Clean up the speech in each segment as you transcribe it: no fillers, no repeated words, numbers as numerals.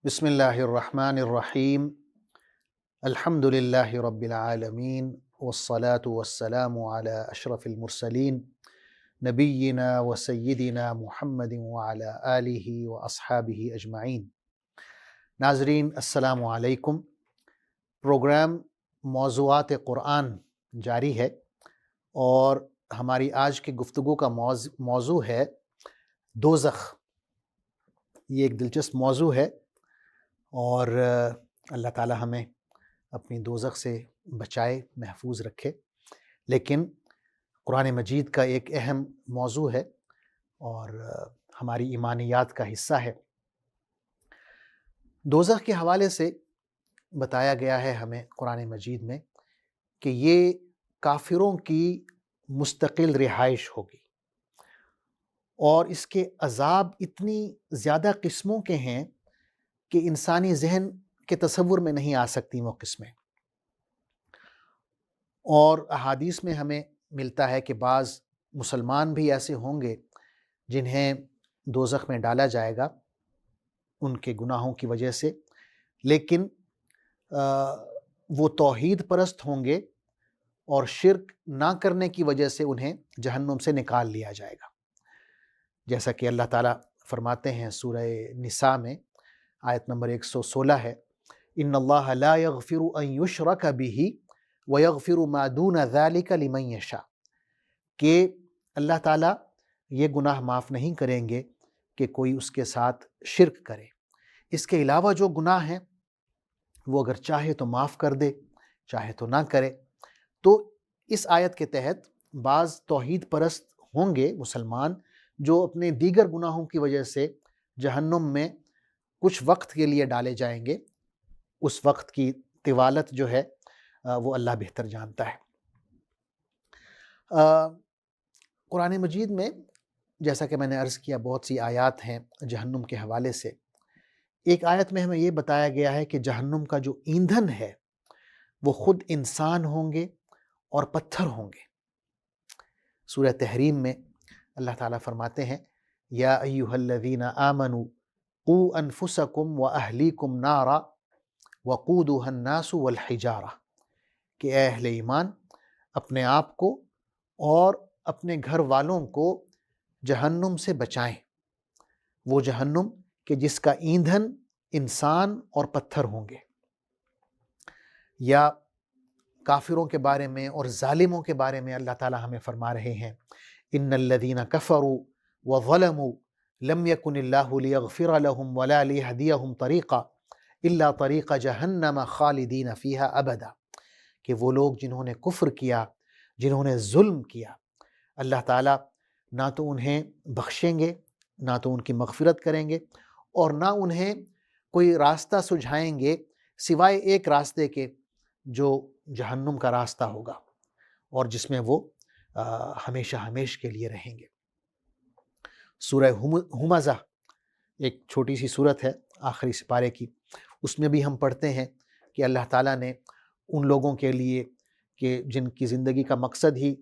بسم اللہ الرحمن الرحیم الحمد للہ رب العالمین والصلاة والسلام علی اشرف المرسلین نبینا و سیدنا محمد وعلی آلہ و اصحابہ اجمعین۔ ناظرین السلام علیکم۔ پروگرام موضوعات قرآن جاری ہے اور ہماری آج کی گفتگو کا موضوع ہے دوزخ۔ یہ ایک دلچسپ موضوع ہے اور اللہ تعالی ہمیں اپنی دوزخ سے بچائے، محفوظ رکھے، لیکن قرآن مجید کا ایک اہم موضوع ہے اور ہماری ایمانیات کا حصہ ہے۔ دوزخ کے حوالے سے بتایا گیا ہے ہمیں قرآن مجید میں کہ یہ کافروں کی مستقل رہائش ہوگی اور اس کے عذاب اتنی زیادہ قسموں کے ہیں کہ انسانی ذہن کے تصور میں نہیں آ سکتی وہ قسمیں، اور احادیث میں ہمیں ملتا ہے کہ بعض مسلمان بھی ایسے ہوں گے جنہیں دوزخ میں ڈالا جائے گا ان کے گناہوں کی وجہ سے، لیکن وہ توحید پرست ہوں گے اور شرک نہ کرنے کی وجہ سے انہیں جہنم سے نکال لیا جائے گا، جیسا کہ اللہ تعالیٰ فرماتے ہیں سورہ نساء میں، آیت نمبر 116 ہے، ان اللہ لا یغفر ان یشرک بہ ویغفر ما دون ذلک لمن یشاء، کہ اللہ تعالیٰ یہ گناہ معاف نہیں کریں گے کہ کوئی اس کے ساتھ شرک کرے، اس کے علاوہ جو گناہ ہیں وہ اگر چاہے تو معاف کر دے، چاہے تو نہ کرے۔ تو اس آیت کے تحت بعض توحید پرست ہوں گے مسلمان جو اپنے دیگر گناہوں کی وجہ سے جہنم میں کچھ وقت کے لیے ڈالے جائیں گے، اس وقت کی طوالت جو ہے وہ اللہ بہتر جانتا ہے۔ قرآن مجید میں جیسا کہ میں نے عرض کیا بہت سی آیات ہیں جہنم کے حوالے سے۔ ایک آیت میں ہمیں یہ بتایا گیا ہے کہ جہنم کا جو ایندھن ہے وہ خود انسان ہوں گے اور پتھر ہوں گے۔ سورہ تحریم میں اللہ تعالیٰ فرماتے ہیں، یا ایھا الذین آمنوا قوا انفسکم واہلیکم نارا وقودھا الناس والحجارہ، کہ اے اہل ایمان اپنے آپ کو اور اپنے گھر والوں کو جہنم سے بچائیں، وہ جہنم کہ جس کا ایندھن انسان اور پتھر ہوں گے۔ یا کافروں کے بارے میں اور ظالموں کے بارے میں اللہ تعالیٰ ہمیں فرما رہے ہیں، ان الذین کفروا وظلموا لم یکن اللہ لیغفر لهم ولا لیہدیہم طریقا الا طریق جہنم خالدین فیہا ابدا، کہ وہ لوگ جنہوں نے کفر کیا، جنہوں نے ظلم کیا، اللہ تعالیٰ نہ تو انہیں بخشیں گے، نہ تو ان کی مغفرت کریں گے، اور نہ انہیں کوئی راستہ سجھائیں گے سوائے ایک راستے کے جو جہنم کا راستہ ہوگا اور جس میں وہ ہمیشہ ہمیش کے لیے رہیں گے۔ سورہ ہمزہ ایک چھوٹی سی صورت ہے آخری سپارے کی، اس میں بھی ہم پڑھتے ہیں کہ اللہ تعالیٰ نے ان لوگوں کے لیے کہ جن کی زندگی کا مقصد ہی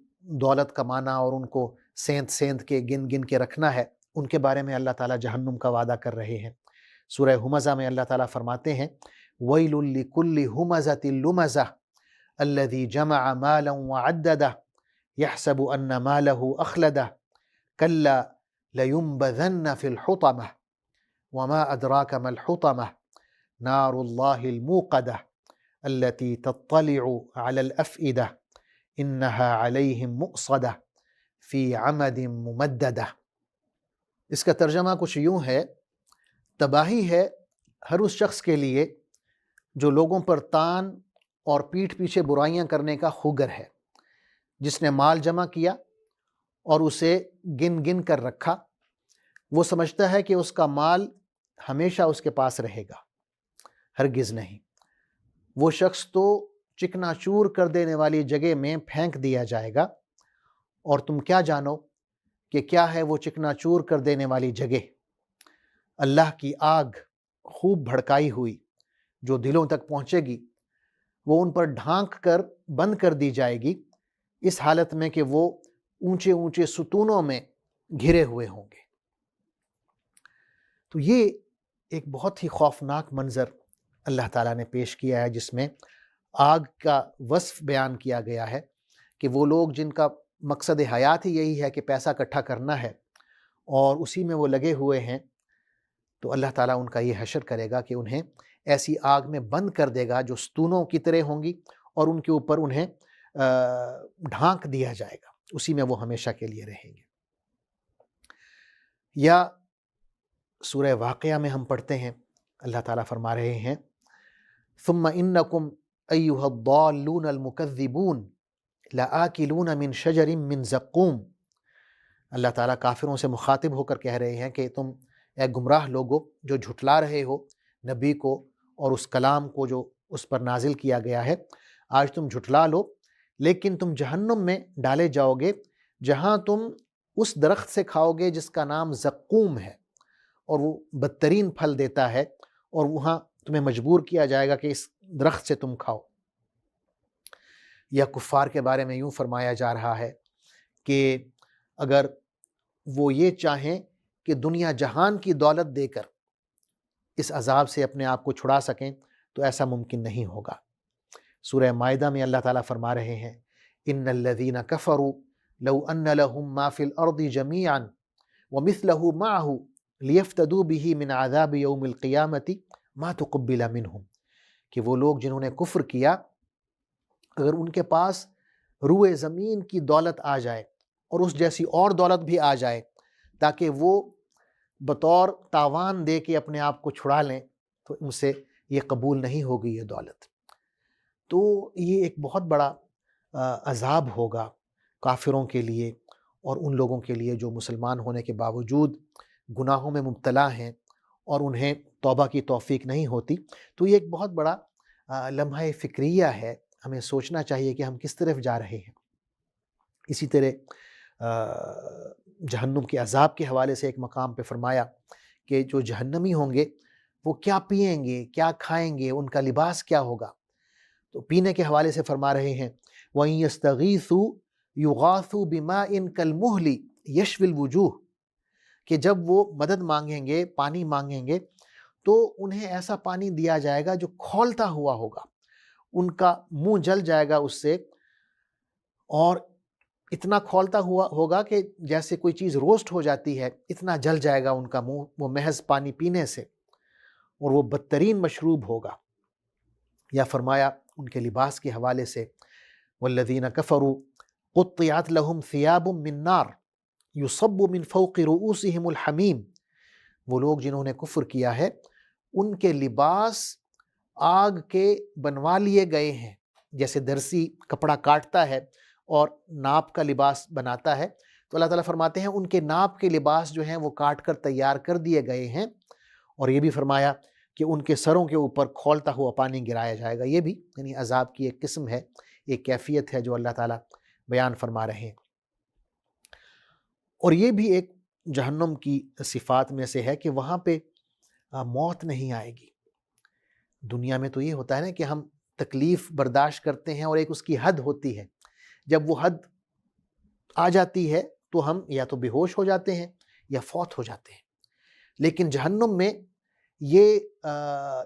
دولت کمانا اور ان کو سینت سینت کے گن گن کے رکھنا ہے، ان کے بارے میں اللہ تعالیٰ جہنم کا وعدہ کر رہے ہیں۔ سورہ ہمزہ میں اللہ تعالیٰ فرماتے ہیں، وَيْلٌ لِكُلِّ هُمَزَةٍ لُمَزَةٍ الَّذِي جَمَعَ مَالًا وَعَدَّدَهُ يَحْسَبُ أَنَّ مَالَهُ أَخْلَدَهُ كَلَّا لَيُنبَذَنَّ فِي الْحُطَمَةِ وَمَا أَدْرَاكَ مَا الْحُطَمَةُ نَارُ اللَّهِ الْمُوقَدَةُ التي تطلع على الأفئدة إنها عليهم مؤصدة في عمد ممددة۔ اس کا ترجمہ کچھ یوں ہے، تباہی ہے ہر اس شخص کے لیے جو لوگوں پر تان اور پیٹھ پیچھے برائیاں کرنے کا خوگر ہے، جس نے مال جمع کیا اور اسے گن گن کر رکھا، وہ سمجھتا ہے کہ اس کا مال ہمیشہ اس کے پاس رہے گا، ہرگز نہیں، وہ شخص تو چکنا چور کر دینے والی جگہ میں پھینک دیا جائے گا، اور تم کیا جانو کہ کیا ہے وہ چکنا چور کر دینے والی جگہ؟ اللہ کی آگ خوب بھڑکائی ہوئی جو دلوں تک پہنچے گی، وہ ان پر ڈھانک کر بند کر دی جائے گی، اس حالت میں کہ وہ اونچے اونچے ستونوں میں گھرے ہوئے ہوں گے۔ تو یہ ایک بہت ہی خوفناک منظر اللہ تعالیٰ نے پیش کیا ہے، جس میں آگ کا وصف بیان کیا گیا ہے کہ وہ لوگ جن کا مقصد حیات ہی یہی ہے کہ پیسہ اکٹھا کرنا ہے اور اسی میں وہ لگے ہوئے ہیں، تو اللہ تعالیٰ ان کا یہ حشر کرے گا کہ انہیں ایسی آگ میں بند کر دے گا جو ستونوں کی طرح ہوں گی، اور ان کے اوپر انہیں ڈھانک دیا جائے گا، اسی میں وہ ہمیشہ کے لیے رہیں گے۔ یا سورہ واقعہ میں ہم پڑھتے ہیں، اللہ تعالیٰ فرما رہے ہیں ثم انکم ایھا الضالون المکذبون لآکلون من شجر من زقوم۔ اللہ تعالیٰ کافروں سے مخاطب ہو کر کہہ رہے ہیں کہ تم اے گمراہ لوگو جو جھٹلا رہے ہو نبی کو اور اس کلام کو جو اس پر نازل کیا گیا ہے، آج تم جھٹلا لو، لیکن تم جہنم میں ڈالے جاؤ گے، جہاں تم اس درخت سے کھاؤ گے جس کا نام زقوم ہے، اور وہ بدترین پھل دیتا ہے، اور وہاں تمہیں مجبور کیا جائے گا کہ اس درخت سے تم کھاؤ۔ یا کفار کے بارے میں یوں فرمایا جا رہا ہے کہ اگر وہ یہ چاہیں کہ دنیا جہان کی دولت دے کر اس عذاب سے اپنے آپ کو چھڑا سکیں تو ایسا ممکن نہیں ہوگا۔ سورہ مائدہ میں اللہ تعالیٰ فرما رہے ہیں ان الذین کفروا لو ان لهم ما فی الارض جمیعا ومثلہ معہ لیفتدوا بہ من عذاب یوم القیامۃ ما تقبل منہم، کہ وہ لوگ جنہوں نے کفر کیا، اگر ان کے پاس روئے زمین کی دولت آ جائے اور اس جیسی اور دولت بھی آ جائے تاکہ وہ بطور تاوان دے کے اپنے آپ کو چھڑا لیں، تو ان سے یہ قبول نہیں ہوگی یہ دولت۔ تو یہ ایک بہت بڑا عذاب ہوگا کافروں کے لیے اور ان لوگوں کے لیے جو مسلمان ہونے کے باوجود گناہوں میں مبتلا ہیں اور انہیں توبہ کی توفیق نہیں ہوتی۔ تو یہ ایک بہت بڑا لمحہ فکریہ ہے، ہمیں سوچنا چاہیے کہ ہم کس طرف جا رہے ہیں۔ اسی طرح جہنم کے عذاب کے حوالے سے ایک مقام پہ فرمایا کہ جو جہنمی ہوں گے وہ کیا پئیں گے، کیا کھائیں گے، ان کا لباس کیا ہوگا۔ تو پینے کے حوالے سے فرما رہے ہیں وَإِن يَسْتَغِيثُوا يُغَاثُوا بِمَاءٍ كَالْمُهْلِ يَشْوِي الْوُجُوهَ، کہ جب وہ مدد مانگیں گے، پانی مانگیں گے، تو انہیں ایسا پانی دیا جائے گا جو کھولتا ہوا ہوگا، ان کا منہ جل جائے گا اس سے، اور اتنا کھولتا ہوا ہوگا کہ جیسے کوئی چیز روسٹ ہو جاتی ہے، اتنا جل جائے گا ان کا منہ وہ محض پانی پینے سے، اور وہ بدترین مشروب ہوگا۔ یا فرمایا ان کے لباس کے حوالے سے والذین کفروا قطعت لهم ثیاب من نار یصب من فوق رؤوسهم الحمیم، وہ لوگ جنہوں نے کفر کیا ہے ان کے لباس آگ کے بنوا لیے گئے ہیں، جیسے درزی کپڑا کاٹتا ہے اور ناپ کا لباس بناتا ہے، تو اللہ تعالیٰ فرماتے ہیں ان کے ناپ کے لباس جو ہیں وہ کاٹ کر تیار کر دیے گئے ہیں، اور یہ بھی فرمایا کہ ان کے سروں کے اوپر کھولتا ہوا پانی گرایا جائے گا۔ یہ بھی یعنی عذاب کی ایک قسم ہے، ایک کیفیت ہے جو اللہ تعالیٰ بیان فرما رہے ہیں۔ اور یہ بھی ایک جہنم کی صفات میں سے ہے کہ وہاں پہ موت نہیں آئے گی۔ دنیا میں تو یہ ہوتا ہے نا کہ ہم تکلیف برداشت کرتے ہیں اور ایک اس کی حد ہوتی ہے، جب وہ حد آ جاتی ہے تو ہم یا تو بے ہوش ہو جاتے ہیں یا فوت ہو جاتے ہیں، لیکن جہنم میں یہ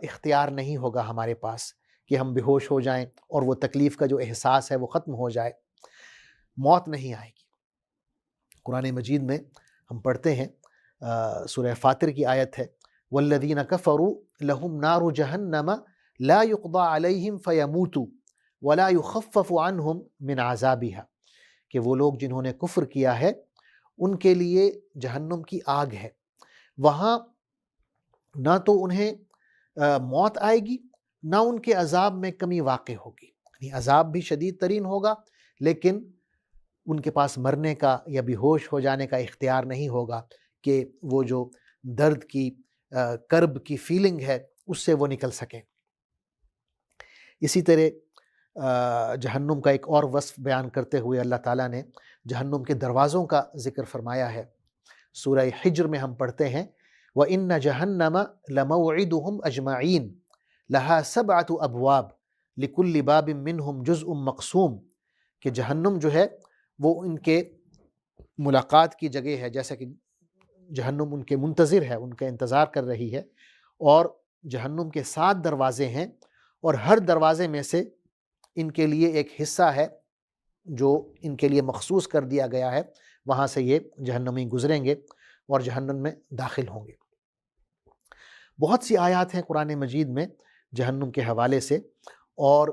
اختیار نہیں ہوگا ہمارے پاس کہ ہم بے ہوش ہو جائیں اور وہ تکلیف کا جو احساس ہے وہ ختم ہو جائے، موت نہیں آئے گی۔ قرآن مجید میں ہم پڑھتے ہیں سورہ فاطر کی آیت ہے والذین کفروا لہم نار جہنم لا یقضى علیہم فیموتوا ولا یخفف عنہم من عذابها، کہ وہ لوگ جنہوں نے کفر کیا ہے ان کے لیے جہنم کی آگ ہے، وہاں نہ تو انہیں موت آئے گی نہ ان کے عذاب میں کمی واقع ہوگی، یعنی عذاب بھی شدید ترین ہوگا لیکن ان کے پاس مرنے کا یا بے ہوش ہو جانے کا اختیار نہیں ہوگا کہ وہ جو درد کی کرب کی فیلنگ ہے اس سے وہ نکل سکیں۔ اسی طرح جہنم کا ایک اور وصف بیان کرتے ہوئے اللہ تعالیٰ نے جہنم کے دروازوں کا ذکر فرمایا ہے۔ سورہ حجر میں ہم پڑھتے ہیں وَإِنَّ جَهَنَّمَ لَمَوْعِدُهُمْ أَجْمَعِينَ لَهَا سَبْعَةُ أَبْوَابٍ لِكُلِّ بَابٍ مِّنْهُمْ جُزْءٌ مَقْسُومٌ، کہ جہنم جو ہے وہ ان کے ملاقات کی جگہ ہے، جیسا کہ جہنم ان کے منتظر ہے، ان کا انتظار کر رہی ہے، اور جہنم کے 7 دروازے ہیں، اور ہر دروازے میں سے ان کے لیے ایک حصہ ہے جو ان کے لیے مخصوص کر دیا گیا ہے، وہاں سے یہ جہنمی گزریں گے اور جہنم میں داخل ہوں گے۔ بہت سی آیات ہیں قرآن مجید میں جہنم کے حوالے سے، اور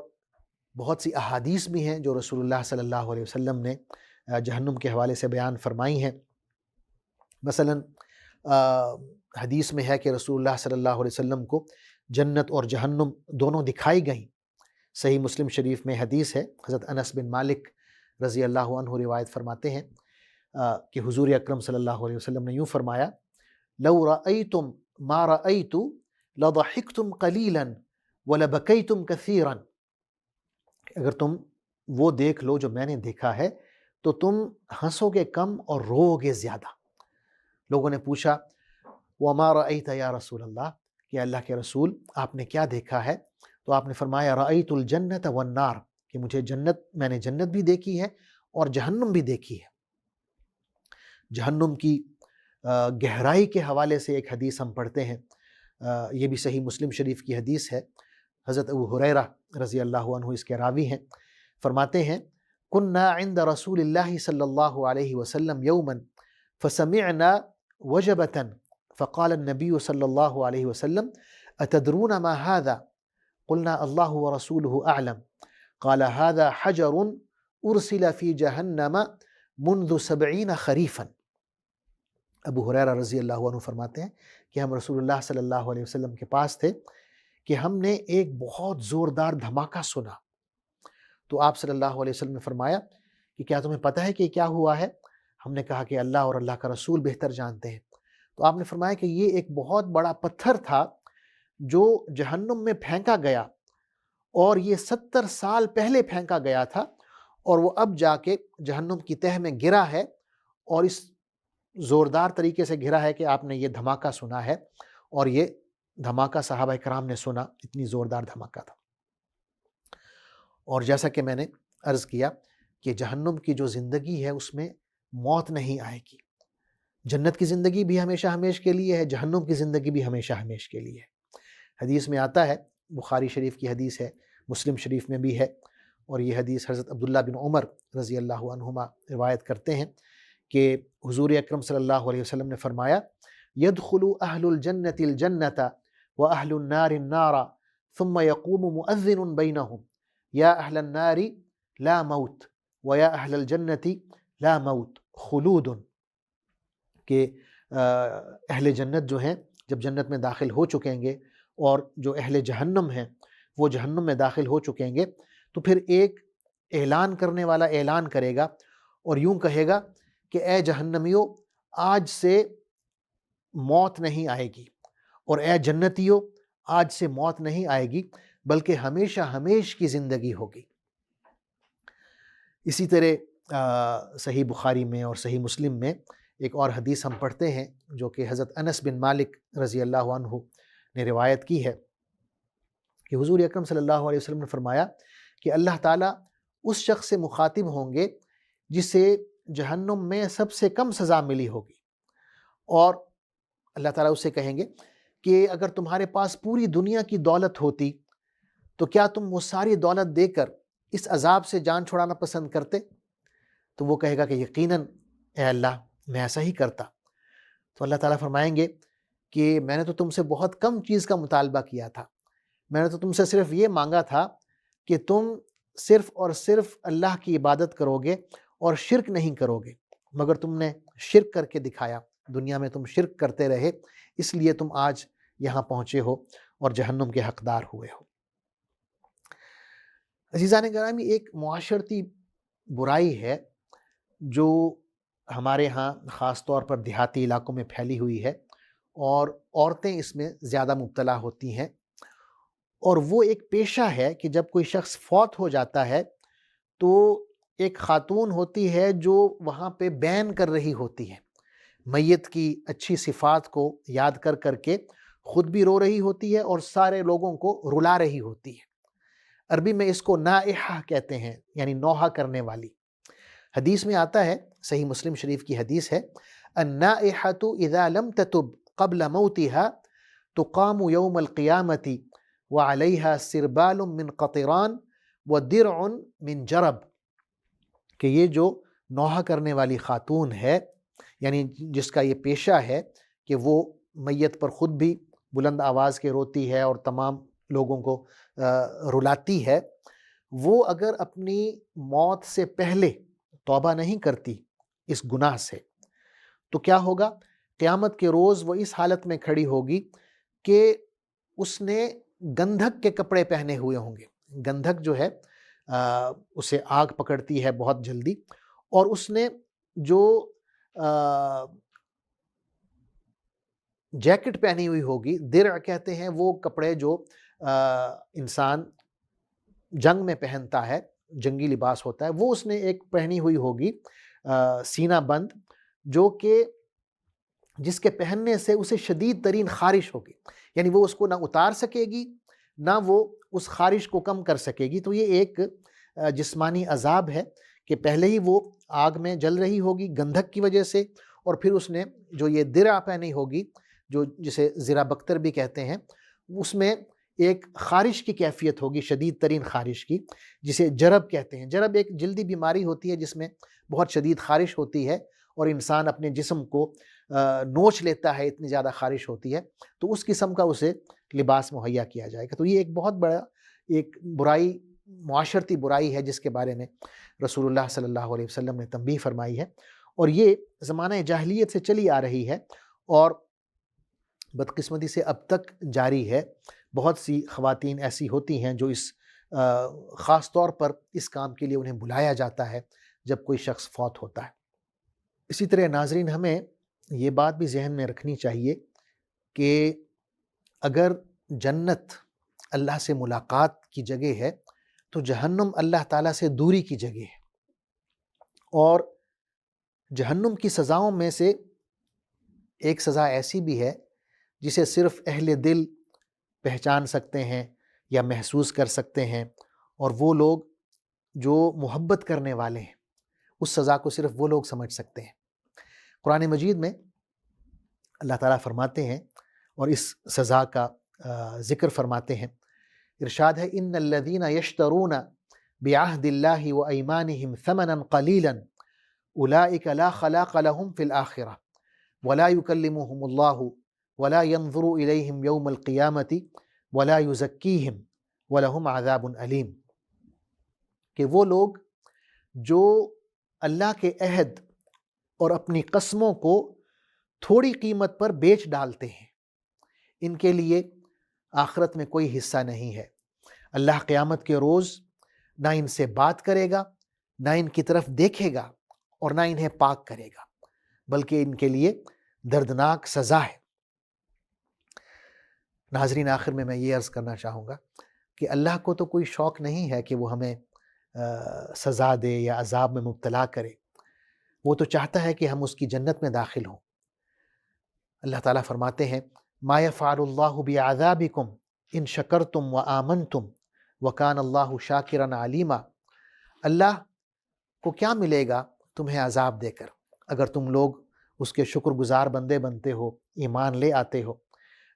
بہت سی احادیث بھی ہیں جو رسول اللہ صلی اللہ علیہ وسلم نے جہنم کے حوالے سے بیان فرمائی ہیں۔ مثلا حدیث میں ہے کہ رسول اللہ صلی اللہ علیہ وسلم کو جنت اور جہنم دونوں دکھائی گئیں۔ صحیح مسلم شریف میں حدیث ہے، حضرت انس بن مالک رضی اللہ عنہ روایت فرماتے ہیں کہ حضور اکرم صلی اللہ علیہ وسلم نے یوں فرمایا: لو رأیتم ما رأیت لضحکتم قلیلا ولبکیتم کثیرا، اگر تم وہ دیکھ لو جو میں نے دیکھا ہے تو تم ہنسو گے کم اور رو گے زیادہ۔ لوگوں نے پوچھا: وما رأیت یا رسول اللہ، کہ اللہ کے رسول آپ نے کیا دیکھا ہے؟ تو آپ نے فرمایا: رأیت الجنت والنار، کہ میں نے جنت بھی دیکھی ہے اور جہنم بھی دیکھی ہے۔ جہنم کی گہرائی کے حوالے سے ایک حدیث ہم پڑھتے ہیں، یہ بھی صحیح مسلم شریف کی حدیث ہے۔ حضرت ابو ہریرہ رضی اللہ عنہ اس کے راوی ہیں، فرماتے ہیں: کننا عند رسول اللہ صلی اللہ علیہ وسلم یوما فسمعنا وجبة فقال النبی صلی اللہ علیہ وسلم: اتدرون ما هذا؟ قلنا اللہ ورسولہ اعلم، قال هذا حجر ارسل فی جہنم منذ 70 خریفا۔ ابو ہریرہ رضی اللہ عنہ فرماتے ہیں کہ ہم رسول اللہ صلی اللہ علیہ وسلم کے پاس تھے کہ ہم نے ایک بہت زوردار دھماکہ سنا۔ تو آپ صلی اللہ علیہ وسلم نے فرمایا کہ کیا تمہیں پتہ ہے کہ کیا ہوا ہے؟ ہم نے کہا کہ اللہ اور اللہ کا رسول بہتر جانتے ہیں۔ تو آپ نے فرمایا کہ یہ ایک بہت بڑا پتھر تھا جو جہنم میں پھینکا گیا، اور یہ 70 سال پہلے پھینکا گیا تھا، اور وہ اب جا کے جہنم کی تہہ میں گرا ہے، اور اس زوردار طریقے سے گرا ہے کہ آپ نے یہ دھماکہ سنا ہے، اور یہ دھماکہ صحابہ کرام نے سنا، اتنی زوردار دھماکہ تھا۔ اور جیسا کہ میں نے عرض کیا کہ جہنم کی جو زندگی ہے اس میں موت نہیں آئے گی۔ جنت کی زندگی بھی ہمیشہ ہمیش کے لیے ہے، جہنم کی زندگی بھی ہمیشہ ہمیش کے لیے ہے۔ حدیث میں آتا ہے، بخاری شریف کی حدیث ہے، مسلم شریف میں بھی ہے، اور یہ حدیث حضرت عبداللہ بن عمر رضی اللہ عنہما روایت کرتے ہیں کہ حضور اکرم صلی اللہ علیہ وسلم نے فرمایا: يدخل اہل الجنة الجنة واہل النار النار ثم يقوم مؤذن بینہم یا اہل النار لا موت ویا اہل الجنة لا موت خلود، کہ اہل جنت جو ہیں جب جنت میں داخل ہو چکیں گے، اور جو اہل جہنم ہیں وہ جہنم میں داخل ہو چکیں گے، تو پھر ایک اعلان کرنے والا اعلان کرے گا اور یوں کہے گا کہ اے جہنمیوں، آج سے موت نہیں آئے گی، اور اے جنتیوں، آج سے موت نہیں آئے گی، بلکہ ہمیشہ ہمیش کی زندگی ہوگی۔ اسی طرح صحیح بخاری میں اور صحیح مسلم میں ایک اور حدیث ہم پڑھتے ہیں جو کہ حضرت انس بن مالک رضی اللہ عنہ نے روایت کی ہے کہ حضور اکرم صلی اللہ علیہ وسلم نے فرمایا کہ اللہ تعالیٰ اس شخص سے مخاطب ہوں گے جسے جہنم میں سب سے کم سزا ملی ہوگی، اور اللہ تعالیٰ اس سے کہیں گے کہ اگر تمہارے پاس پوری دنیا کی دولت ہوتی تو کیا تم وہ ساری دولت دے کر اس عذاب سے جان چھڑانا پسند کرتے؟ تو وہ کہے گا کہ یقیناً اے اللہ، میں ایسا ہی کرتا۔ تو اللہ تعالیٰ فرمائیں گے کہ میں نے تو تم سے بہت کم چیز کا مطالبہ کیا تھا، میں نے تو تم سے صرف یہ مانگا تھا کہ تم صرف اور صرف اللہ کی عبادت کرو گے اور شرک نہیں کرو گے، مگر تم نے شرک کر کے دکھایا، دنیا میں تم شرک کرتے رہے، اس لیے تم آج یہاں پہنچے ہو اور جہنم کے حقدار ہوئے ہو۔ عزیزان گرامی، ایک معاشرتی برائی ہے جو ہمارے ہاں خاص طور پر دیہاتی علاقوں میں پھیلی ہوئی ہے، اور عورتیں اس میں زیادہ مبتلا ہوتی ہیں، اور وہ ایک پیشہ ہے کہ جب کوئی شخص فوت ہو جاتا ہے تو ایک خاتون ہوتی ہے جو وہاں پہ بیان کر رہی ہوتی ہے، میت کی اچھی صفات کو یاد کر کر کے خود بھی رو رہی ہوتی ہے اور سارے لوگوں کو رلا رہی ہوتی ہے۔ عربی میں اس کو نائحہ کہتے ہیں، یعنی نوحہ کرنے والی۔ حدیث میں آتا ہے، صحیح مسلم شریف کی حدیث ہے: النائحۃ اذا لم تتب قبل موتها تقام یوم القیامت وعلیہا سربال من قطران ودرع من جرب، کہ یہ جو نوحہ کرنے والی خاتون ہے، یعنی جس کا یہ پیشہ ہے کہ وہ میت پر خود بھی بلند آواز کے روتی ہے اور تمام لوگوں کو رلاتی ہے، وہ اگر اپنی موت سے پہلے توبہ نہیں کرتی اس گناہ سے تو کیا ہوگا؟ قیامت کے روز وہ اس حالت میں کھڑی ہوگی کہ اس نے گندھک کے کپڑے پہنے ہوئے ہوں گے۔ گندھک جو ہے اسے آگ پکڑتی ہے بہت جلدی، اور اس نے جو جیکٹ پہنی ہوئی ہوگی، درع کہتے ہیں وہ کپڑے جو انسان جنگ میں پہنتا ہے، جنگی لباس ہوتا ہے، وہ اس نے ایک پہنی ہوئی ہوگی سینہ بند، جو کہ جس کے پہننے سے اسے شدید ترین خارش ہوگی، یعنی وہ اس کو نہ اتار سکے گی نہ وہ اس خارش کو کم کر سکے گی۔ تو یہ ایک جسمانی عذاب ہے کہ پہلے ہی وہ آگ میں جل رہی ہوگی گندھک کی وجہ سے، اور پھر اس نے جو یہ درع پہنی ہوگی، جو جسے زرہ بختر بھی کہتے ہیں، اس میں ایک خارش کی کیفیت ہوگی، شدید ترین خارش کی، جسے جرب کہتے ہیں۔ جرب ایک جلدی بیماری ہوتی ہے جس میں بہت شدید خارش ہوتی ہے اور انسان اپنے جسم کو نوچ لیتا ہے، اتنی زیادہ خارش ہوتی ہے، تو اس قسم کا اسے لباس مہیا کیا جائے گا۔ تو یہ ایک بہت بڑا ایک برائی، معاشرتی برائی ہے جس کے بارے میں رسول اللہ صلی اللہ علیہ وسلم نے تنبیہ فرمائی ہے، اور یہ زمانہ جاہلیت سے چلی آ رہی ہے اور بدقسمتی سے اب تک جاری ہے۔ بہت سی خواتین ایسی ہوتی ہیں جو اس خاص طور پر اس کام کے لیے انہیں بلایا جاتا ہے جب کوئی شخص فوت ہوتا ہے۔ اسی طرح ناظرین، ہمیں یہ بات بھی ذہن میں رکھنی چاہیے کہ اگر جنت اللہ سے ملاقات کی جگہ ہے تو جہنم اللہ تعالیٰ سے دوری کی جگہ ہے، اور جہنم کی سزاؤں میں سے ایک سزا ایسی بھی ہے جسے صرف اہل دل پہچان سکتے ہیں یا محسوس کر سکتے ہیں، اور وہ لوگ جو محبت کرنے والے ہیں، اس سزا کو صرف وہ لوگ سمجھ سکتے ہیں۔ قرآن مجید میں اللہ تعالیٰ فرماتے ہیں اور اس سزا کا ذکر فرماتے ہیں، ارشاد ہے ان الذین یشترون بعہد اللہ وایمانہم ثمنا قلیلا اولئک لا خلاق لهم فی الآخرہ ولا یکلمہم اللہ ولا ينظر الیہم یوم القیامۃ ولا یزکیہم ولہم عذاب علیم، کہ وہ لوگ جو اللہ کے عہد اور اپنی قسموں کو تھوڑی قیمت پر بیچ ڈالتے ہیں، ان کے لیے آخرت میں کوئی حصہ نہیں ہے۔ اللہ قیامت کے روز نہ ان سے بات کرے گا، نہ ان کی طرف دیکھے گا، اور نہ انہیں پاک کرے گا، بلکہ ان کے لیے دردناک سزا ہے۔ ناظرین، آخر میں یہ عرض کرنا چاہوں گا کہ اللہ کو تو کوئی شوق نہیں ہے کہ وہ ہمیں سزا دے یا عذاب میں مبتلا کرے، وہ تو چاہتا ہے کہ ہم اس کی جنت میں داخل ہوں۔ اللہ تعالیٰ فرماتے ہیں ما یفعل اللہ بعذابکم ان شکرتم وآمنتم وکان اللہ شاکرا علیما، اللہ کو کیا ملے گا تمہیں عذاب دے کر اگر تم لوگ اس کے شکر گزار بندے بنتے ہو، ایمان لے آتے ہو۔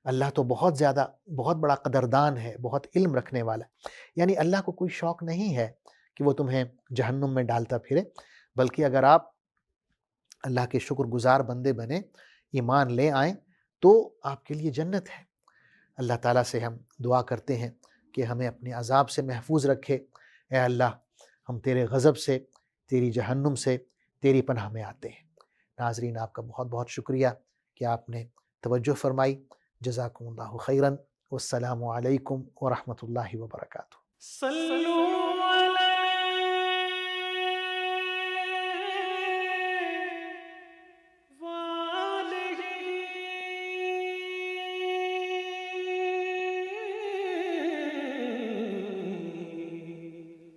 اللہ تو بہت زیادہ، بہت بڑا قدردان ہے، بہت علم رکھنے والا ہے، یعنی اللہ کو کوئی شوق نہیں ہے کہ وہ تمہیں جہنم میں ڈالتا پھرے، بلکہ اگر آپ اللہ کے شکر گزار بندے بنیں، ایمان لے آئیں، تو آپ کے لیے جنت ہے۔ اللہ تعالیٰ سے ہم دعا کرتے ہیں کہ ہمیں اپنے عذاب سے محفوظ رکھے۔ اے اللہ، ہم تیرے غضب سے، تیری جہنم سے تیری پناہ میں آتے ہیں۔ ناظرین، آپ کا بہت بہت شکریہ کہ آپ نے توجہ فرمائی۔ جزاکم اللہ خیراً، والسلام علیکم ورحمۃ اللہ وبرکاتہ۔